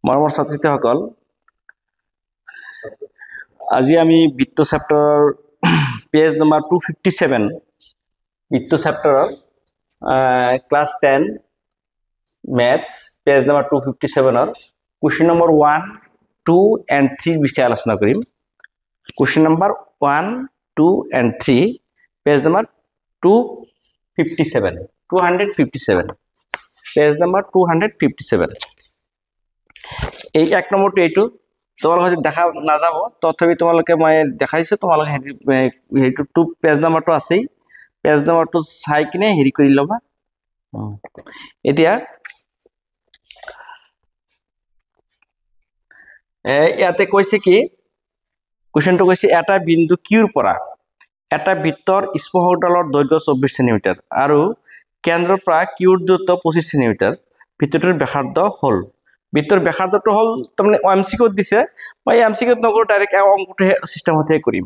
মৰমৰ ছাত্ৰীসকল, আজি আমি বৃত্ত চেপ্টাৰৰ পেজ নম্বৰ 257 বৃত্ত চেপ্টাৰৰ class 10 maths page number 257 question number 1, 2 and 3 বিষয়ে আলোচনা কৰিম। Question number 1, 2 and 3 page number 257 পেজ নম্বৰ 257। এই এক নম্বৰটো এইটো তোমালোকে দেখা নাযাব, তথাপি তোমালোকে মই দেখাইছো, তোমালোকে হেৰিটো পেজ নম্বৰটো আছেই, পেজ নম্বৰটো চাই কিনে হেৰি কৰি ল'বা। এতিয়া ইয়াতে কৈছে কি, কুৱেশ্যনটো কৈছে এটা বিন্দু কিউৰ পৰা এটা বৃত্তৰ স্পৰ্শকডালৰ দৈৰ্ঘ্য 24 সেন্টিমিটাৰ আৰু কেন্দ্ৰৰ পৰা কিউৰ দূৰত্ব 25 সেন্টিমিটাৰ, বৃত্তটোৰ ব্যাসাৰ্ধ হ'ল। বৃত্তৰ ব্যাসাৰ্ধটো হ'ল তাৰমানে এমচিকিউত দিছে, মই এমচিকিউত নকৰো, ডাইৰেক্ট অংকটো সিস্টেমতে কৰিম।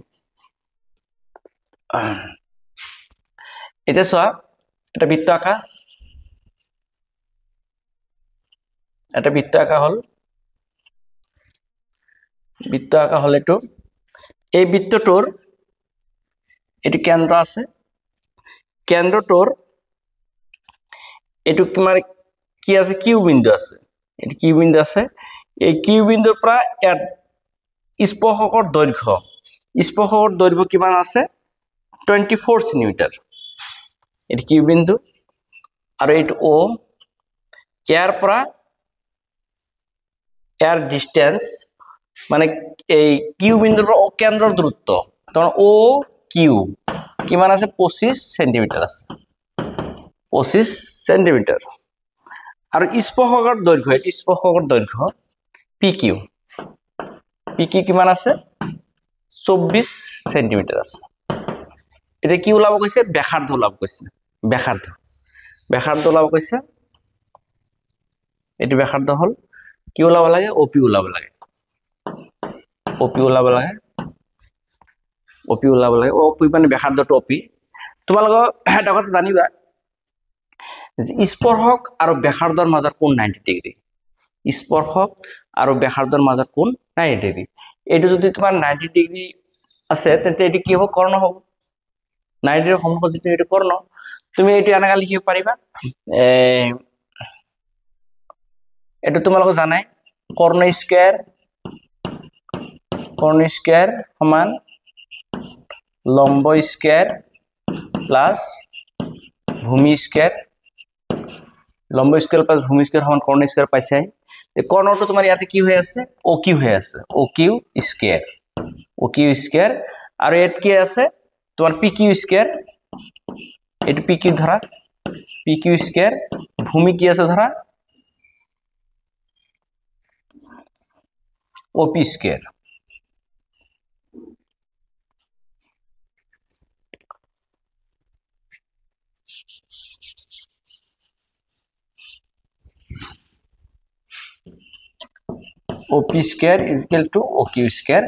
এতিয়া চোৱা, এটা বৃত্ত আঁকা, হ'ল বৃত্ত আঁকা হ'ল এইটো। এই বৃত্তটোৰ এইটো কেন্দ্ৰ আছে, কেন্দ্ৰটোৰ এইটো তোমাৰ কি আছে, কিউ বিন্দু আছে, এইটো কিউ বিন্দু আছে। এই কিউ বিন্দুৰ পৰা স্পৰ্শকৰ দৈৰ্ঘ্য কিমান আছে, 24 সেন্টিমিটাৰ। এইটো কিউ বিন্দু আৰু এইটো ও, ইয়াৰ পৰা ইয়াৰ ডিস্টেন্স মানে এই কিউ বিন্দুৰ পৰা কেন্দ্ৰৰ দূৰত্ব, কাৰণ ও কিউ কিমান আছে, 25 সেন্টিমিটাৰ আছে, 25 সেন্টিমিটাৰ। আৰ স্পৰ্শকৰ দৈৰ্ঘ্য, এটি স্পৰ্শকৰ দৈৰ্ঘ্য পি কিউ কিমান আছে, 24 সেন্টিমিটাৰ আছে। এতিয়া কি ওলাব কৈছে, ব্যাসাৰ্ধ ওলাব কৈছে, ব্যাসাৰ্ধ ওলাব কৈছে। এটি ব্যাসাৰ্ধ হল কি ওলাব লাগে, ওপি ওলাব লাগে, ওপি মানে ব্যাসাৰ্ধটো ওপি। তোমালোকৰ এটা কথা জানিবা, স্পৰ্শক আৰু ব্যাসাৰ্ধৰ মাজৰ কোণ 90 ডিগ্ৰী, স্পৰ্শক আৰু ব্যাসাৰ্ধৰ মাজৰ কোণ 90 ডিগ্ৰী। এইটো যদি তোমাৰ 90 ডিগ্ৰী আছে, তেন্তে এটি কি হ'ব, কৰ্ণ হ'ব। 90 ডিগ্ৰীৰ সন্মুখত যিটো এইটো কৰ্ণ, তুমি এইটো এনেকা লিখিব পাৰিবা, এইটো তোমালোকে জানাই, কৰ্ণ স্কয়াৰ সমান লম্ব স্কয়াৰ প্লাস ভূমি স্কয়াৰ, লম্ব স্কয়াৰ প্লাস ভূমি স্কয়াৰ সমান কৰ্ণ স্কয়াৰ পাইছে। কৰ্ণটো তোমাৰ ইয়াতে কি হৈ আছে, ও কিউ হৈ আছে, ও কিউ স্কয়াৰ। আৰু ইয়াত কি আছে তোমাৰ পি কিউ স্কয়াৰ, এইটো পি কিউ ধৰা, পি কিউ স্কয়াৰ। ভূমি কি আছে ধৰা, O P square. O P square is equal to O Q square.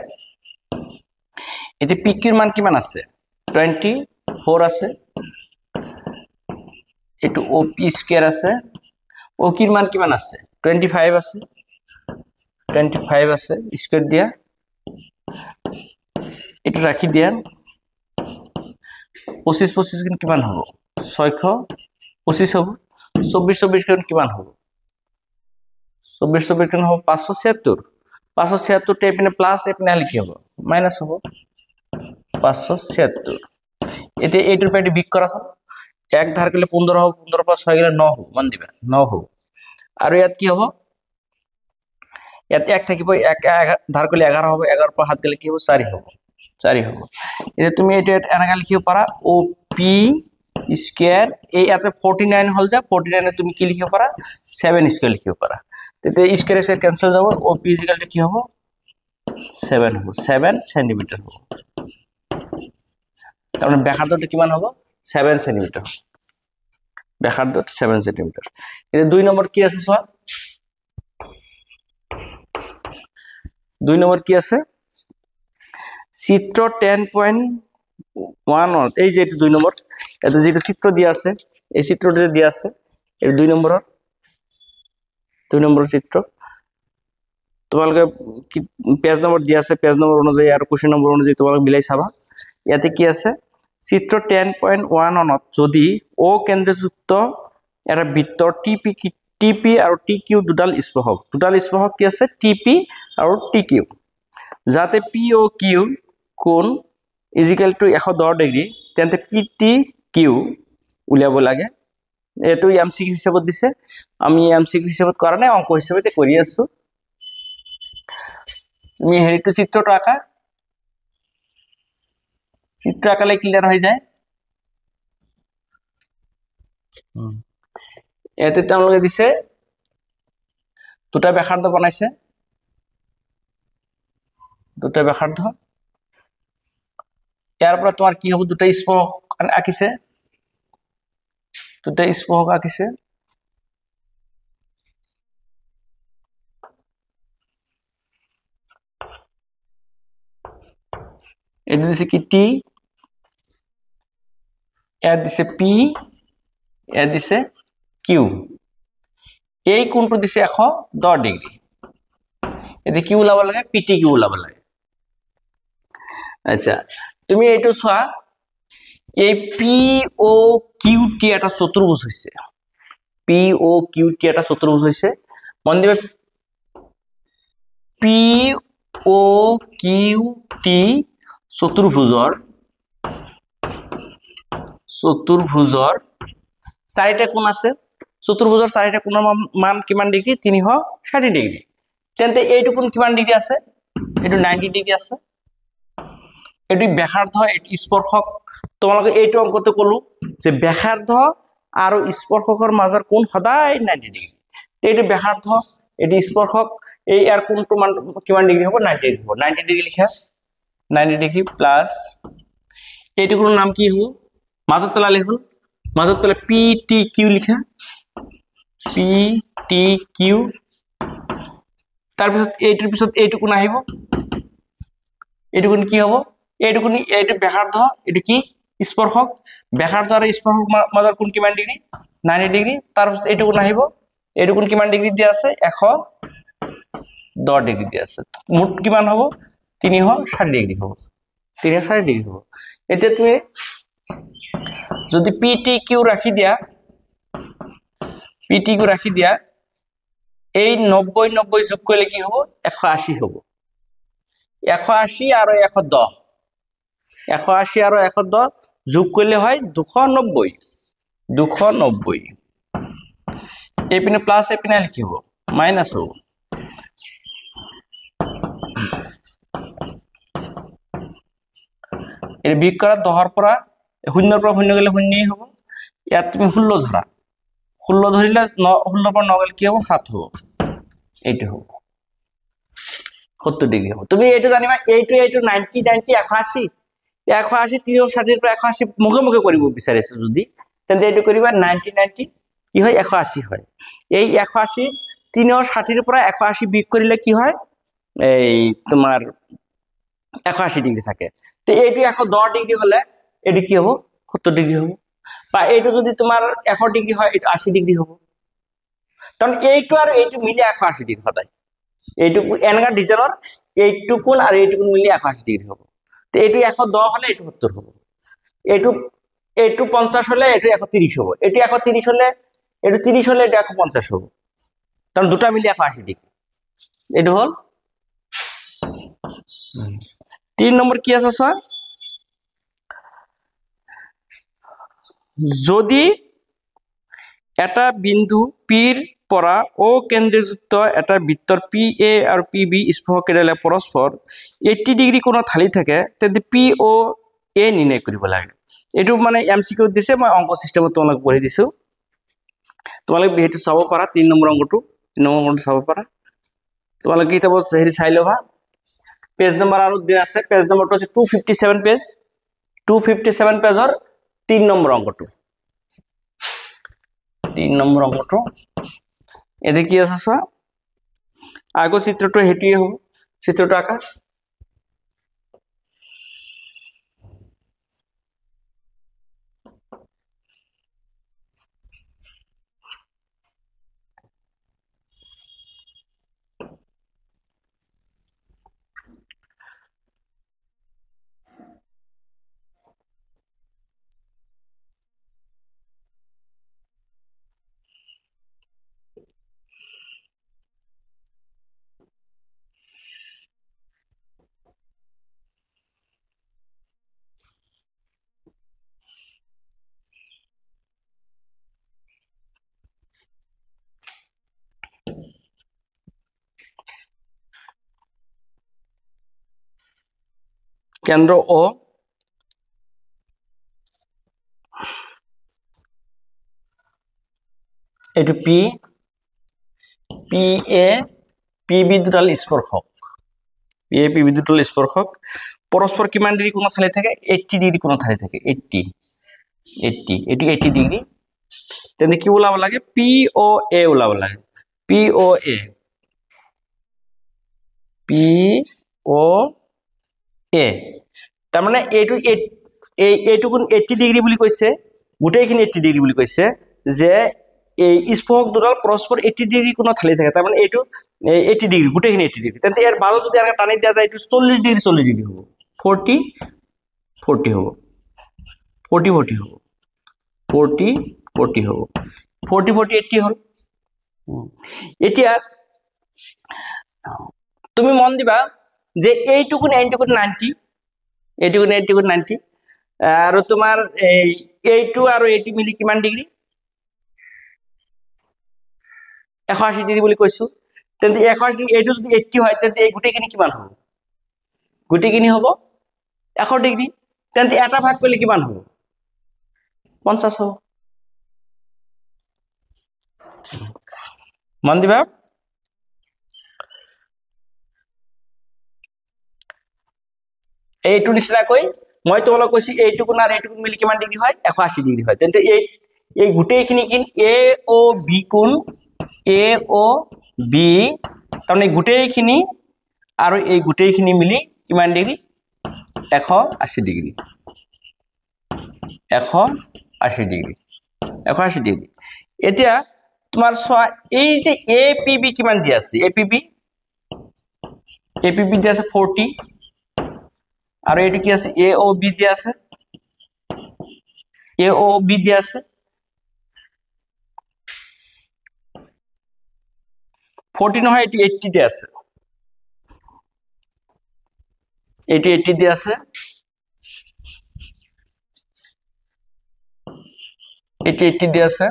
এতে পি কিউর মান কিমান আছে, 24 আছে, এটু ওপি স্কয়ার আছে। ও কিউর মান কিমান আছে, 25 আছে, স্কয়ার দিয়া এটা রাখি দিয়া, 25 কিন্তু কিমান হ'ব, 625 হ'ব। 24 কিন্তু কিমান হ'ব, 24 কিন্তু হ'ব 576 তে এপিনে প্লাস, এপিনে হলে কি হ'ব, মাইনাস হ'ব, 576। এতিয়া এইটোৰ পৰা বিক কৰা হ'ল, এক ধাৰ কৰিলে 15 হ'ব, 15 পৰা 6 গেলে 9 হ'ব, মান দিবা 9 হ'ব। আৰু ইয়াত কি হ'ব, ইয়াত 1 থাকিব, 1 ধাৰ কৰিলে 11 হ'ব, 11 পৰা 7 গেলে কি হ'ব, 4 হ'ব। এতিয়া তুমি এইটো এনেকা লিখিব পাৰা, ও পি স্কয়াৰ, এই ইয়াতে 49 হল, যা 49 তুমি কি লিখিব পাৰা, 7 স্কয়াৰ লিখিব পাৰা। তেতিয়া স্কয়াৰ ক্যান্সেল যাব, ও পি ইকুয়াল টু কি হ'ব, 7 হ'ব, 7 সেন্টিমিটার হ'ব। তার মানে ব্যাসার্ধটো কিমান হ'ব, 7 সেন্টিমিটার, ব্যাসার্ধ 7 সেন্টিমিটার। এটা 2 নম্বৰ কি আছে চোৱা, 2 নম্বৰ কি আছে, চিত্ৰ 10.1 এই যে 2 নম্বৰ, এটা যেটা চিত্ৰ দিয়া আছে, এই চিত্ৰটা দিয়া আছে, এই 2 নম্বৰৰ চিত্ৰ। তোমালোকে পেজ নম্বৰ দিয়া আছে, পেজ নম্বৰ অনুযায়ী আৰু কুৱেশ্যন নম্বৰ অনুযায়ী তোমালোকে মিলাই চাবা। ইয়াতে কি আছে, চিত্ৰ 10.1 যদি অ কেন্দ্ৰযুক্ত এটা বৃত্তৰ টিপি আৰু টি কিউ দুডাল স্পৰ্শক কি আছে, টিপি আৰু টি কিউ, যাতে পি অ কিউ কোণ ইজিকেল টু 110 ডিগ্ৰী, তেন্তে পি টি কিউ উলিয়াব লাগে। এইটো এমচিকিউ হিচাপত দিছে, আমি এমচিকিউ হিচাপত কৰা নাই, অংক হিচাপতে কৰি আছো। তুমি হেৰিটো চিত্ৰটো আঁকা, চিত্ৰ আঁকালে ক্লিয়াৰ হয়ে যায়। এতে তেওঁলোকে দিছে দুটা ব্যাসাৰ্ধ বনাইছে, দুটা ব্যাসাৰ্ধ, ইয়াৰ পৰা তোমাৰ কি হ'ব, দুটা স্পৰ্শক আঁকিছে, দুটা স্পৰ্শক আঁকিছে। এটা দিছে কি টি, ইয়াত দিছে পি, ইয়াত দিছে কিউ। এই কোণটো দিছে 110 ডিগ্ৰী। এতিয়া কি ওলাব লাগে, পিটি কিউ ওলাব লাগে। আচ্ছা, তুমি এইটো চোৱা, এই পি অ কিউ টি এটা চতুৰ্ভুজ হৈছে, পি অ কিউ টি এটা চতুৰ্ভুজ হৈছে। মন দিবা, পি অ কিউ টি চতুৰ্ভুজৰ চাৰিটা কোণ আছে। চতুৰ্ভুজৰ চাৰিটা কোণৰ মান কিমান ডিগ্ৰী, 360 ডিগ্ৰী। তেন্তে এইটো কোণ কিমান ডিগ্ৰী আছে, এইটো 90 ডিগ্ৰী আছে। এইটো ব্যাসাৰ্ধ, এইটো স্পৰ্শক। তোমালোকে এইটো অংকতে কলো যে ব্যাসাৰ্ধ আৰু স্পৰ্শকৰ মাজৰ কোণ সদায় 90 ডিগ্ৰী। এইটো ব্যাসাৰ্ধ, এইটো স্পৰ্শক, এই ইয়াৰ কোণটো মান কিমান ডিগ্ৰী হ'ব, 90 ডিগ্ৰী হ'ব। 90 ডিগ্ৰী লিখা, 90 ডিগ্ৰী প্লাস এইটো কোণৰ নাম কি হ'ব, মাজত পেলালে হ'ল, মাজত পেলাই পি টি কিউ লিখা, পি টি কিউ। তাৰপিছত এইটোৰ পিছত এইটো কোণ আহিব, এইটো কোণ কি হ'ব, এইটো কোণ, এইটো ব্যাসাৰ্ধ, এইটো কি স্পৰ্শক, ব্যাসাৰ্ধ আৰু স্পৰ্শক মাজৰ কোণ কিমান ডিগ্ৰী, 90 ডিগ্ৰী। তাৰপিছত এইটো কোণ আহিব, এইটো কোণ কিমান ডিগ্ৰী দিয়া আছে, 110 ডিগ্ৰী দিয়া আছে। মুঠ কিমান হ'ব, 360 ডিগ্ৰী হ'ব, 360 ডিগ্ৰী হ'ব। এতিয়া তুমি যদি পি টি কিউ ৰাখি দিয়া, এই 90 যোগ কৰিলে কি হ'ব, 180 হ'ব। 180 আৰু 110, 180 আৰু 110 যোগ কৰিলে হয় 290। এইপিনে প্লাস, এইপিনে কি হ'ব, মাইনাস হ'ব। এই বিয়োগ কৰা 10ৰ পৰা, 0ৰ পৰা 0 গ'লে 0ই হ'ব। ইয়াত তুমি 16 ধৰা, 16 ধৰিলে 16 পৰা 9 গ'লে কি হ'ব, 7 হ'ব। এইটো হ'ব 70 ডিগ্ৰী হ'ব। তুমি এইটো জানিবা, এইটো 90 90 180, 360 পৰা 180 মুখে মুখে কৰিব বিচাৰিছে যদি, তেন্তে এইটো কৰিবা 90 90 কি হয়, 180 হয়। এই 180 360 পৰা 180 বিয়োগ কৰিলে কি হয়, এই তোমাৰ 180 ডিগ্ৰী থাকে। তো এইটো 110 ডিগ্ৰী হলে এইটো কি হ'ব, 70 ডিগ্ৰী হ'ব। বা এইটো যদি তোমাৰ 100 ডিগ্ৰী হয়, এইটো 80 ডিগ্ৰী হ'ব। কাৰণ এইটো আৰু এইটো মিলি 180 ডিগ্ৰী সদায়। এইটো এনেকা ডিজাইনৰ এইটো কোণ আৰু এইটো কোণ মিলি 180 ডিগ্ৰী হ'ব। তো এইটো 110 হলে এইটো 70 হ'ব। এইটো 50 হলে এইটো 130 হ'ব। এইটো 130 হলে এইটো 30 হলে এইটো 150 হ'ব। কারণ দুটা মিলি 180 ডিগ্রি। এইটো হল 3 নম্বৰ কি আছে স্যাৰ, যদি এটা বিন্দু পিৰ পৰা ও কেন্দ্ৰযুক্ত এটা বৃত্তৰ পি এ আৰু পি বি স্পৰ্শকেইডালে পৰস্পৰ 80 ডিগ্ৰী কোণত ঢালি থাকে, তেন্তে পি ও এ নিৰ্ণয় কৰিব লাগে। এইটো মানে এমসিকিউ দিছে, মই অংক সিস্টেমত তোমালোক পঢ়ি দিছো, তোমালোক সেইটো চাব পাৰা। 3 নম্বৰ অংকটো চাব পাৰা, তোমালোক কিতাপত হেৰি চাই ল'বা। পেজ নম্বৰ আৰু দিয়া আছে, পেজ নম্বৰটো আছে 257 পেজ, 257 পেজৰ 3 নম্বৰ অংকটো। 3 নম্বৰ অংকটো এতে কি আছে চোৱা, আগৰ চিত্ৰটো হেতুয়ে হ'ব, চিত্ৰটো আঁকা। কেন্দ্র ও এইটো P P A P B দুডাল স্পর্শক পি এ পি বি দুডাল স্পর্শক পরস্পর কিমান ডিগ্রি কোণত চালি থাকে 80 ডিগ্রি কোণত চালি থাকে 80 80 এটো 80 ডিগ্রি তেনে কি ওলাব লাগে পি ও এ ওলাব লাগে P O A P O এ তার মানে এইটো এইটুকুন 80 ডিগ্রি বুলি কৈছে গোটেইখিনি 80 ডিগ্রি বুলি কৈছে যে এই স্পর্শক দুডাল পরস্পর 80 ডিগ্রি কোণত ঢালি থাকে তার মানে এইটো 80 ডিগ্রি গোটেইখিনি 80 ডিগ্রি তেন্তে এর মাজত যদি এনেকৈ টানি দিয়া যায় এইটো 40 ডিগ্রি হ'ব 40 40 হ'ব 40 40 হ'ব 40 40 হ'ব 40 40 80 হল এতিয়া তুমি মন দিবা যে এইটুকুন 90 এইটুকুন 90 আৰু তোমাৰ এইটো আৰু এইটো মিলি কিমান ডিগ্রি 180 ডিগ্রি বুলি কৈছো তেন্তে 180 এইটো যদি 80 হয় তেন্তে এই গোটেইখিনি কিমান হ'ব গোটেইখিনি হ'ব 100 ডিগ্রি তেন্তে এটা ভাগ কৰিলে কিমান হ'ব 50 হ'ব মন দিবা এইটো নিচিনাকৈ মই তোমালোক কৈছি এইটুকুন আৰু এইটুকুন মিলি কিমান ডিগ্রি হয় 180 ডিগ্রি হয় তেন্তে এই গোটেইখিনি কি এ ও বি কোণ এ ও বি তাৰমানে গোটেইখিনি আৰু এই গোটেইখিনি মিলি কিমান ডিগ্ৰি 180 ডিগ্ৰি 180 ডিগ্ৰি 180 ডিগ্ৰি এতিয়া তোমাৰ সোয়া এই যে এ পি বি কিমান দি আছে এ পি বি দি আছে 40 আৰু এইটো কি আছে এ ও বি দি আছে এ ও বি দি আছে 40 নহয় এটো 80 দি আছে এটো 80 দি আছে এটো 80 দি আছে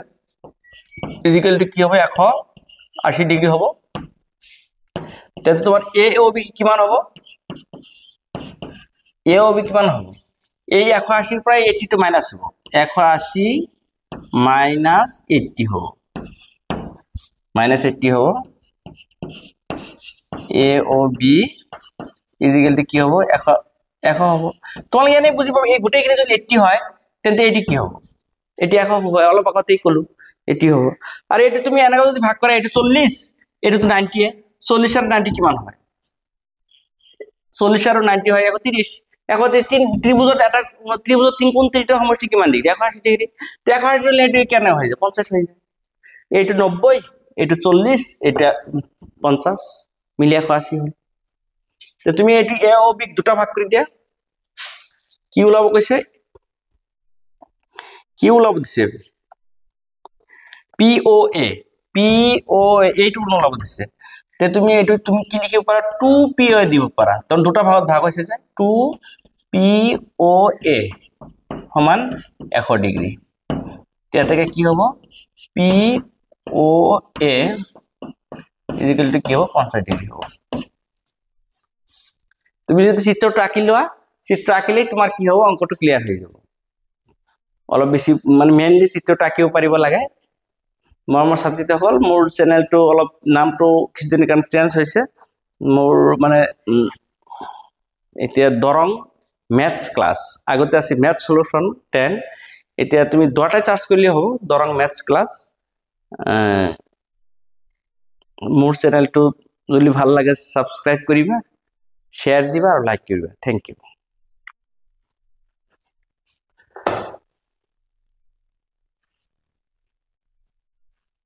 ইকুয়াল টু কি হবে 180 ডিগ্রি হবে তাহলে তোমার এ ও বি কিমান হবে এ ও বি কিমান হবে এই 180 এর প্রায় 80 টু মাইনাস হবে 180 মাইনাস 80 হবে মাইনাস 80 হবে এ ও বি ইকুয়াল টু কি হবে 100 হবে তোমালোকে এনে বুঝি পাবে এই গোটেইখিনি যদি 80 হয় তেন্তে এটি কি হবে এটি 100 হবে অলপ আগতেই কলো এটি হবে আর এটি তুমি এনেকা যদি ভাগ কৰা এটি 40 এটি তো 90 এ 40 আর 90 কিমান হয় 40 আর 90 হয় 130 130 ত্রিভুজত এটা ত্রিভুজত তিন কোণ তিনটা সমষ্টি কিমান ডিগ্রি 180 ডিগ্রি তো 180 ডিগ্রি এটি কেন হয় 50 হয়ে যায় এটি 90 এটি 40 এটা 50 মিলি 180 হল তো তুমি এটি এ ও বি দুটা ভাগ কৰি দিয়া কি ওলাব কৈছে কি ওলাব দিছে পি ও এ এইটো ওলাব দিছে তে তুমি এইটো তুমি কি লিখিব পাৰা 2 পি ও দিব পাৰা তখন দুটা ভাগত ভাগ হৈছে যে 2 পি ও এ সমান 100 ডিগ্রি তেতিয়াকে কি হ'ব P O A equal to কি হ'ব 50 ডিগ্রি হ'ব তুমি যদি চিত্ৰটো আঁকি লোৱা চিত্ৰ আঁকিলে তোমাৰ কি হ'ব অঙ্কটো ক্লিয়াৰ হৈ যাব অলপ বেছি মানে মেইনলি চিত্ৰটো আঁকিব পাৰিব লাগে মোৰ ছাত্ৰীতে হল মোৰ চেনেলটো অলপ নামটো কিছুদিন কাৰণ চেঞ্জ হৈছে মোৰ মানে এতিয়া দৰং ম্যাথছ ক্লাস আগতে আছে ম্যাথ সলিউশন 10 এতিয়া তুমি দুটাই চার্জ কৰিলে হ'ব দৰং ম্যাথছ ক্লাস মোৰ চেনেলটো যদি ভাল লাগে সাবস্ক্ৰাইব কৰিবা শেয়াৰ দিবা আৰু লাইক কৰিবা থ্যাংক ইউ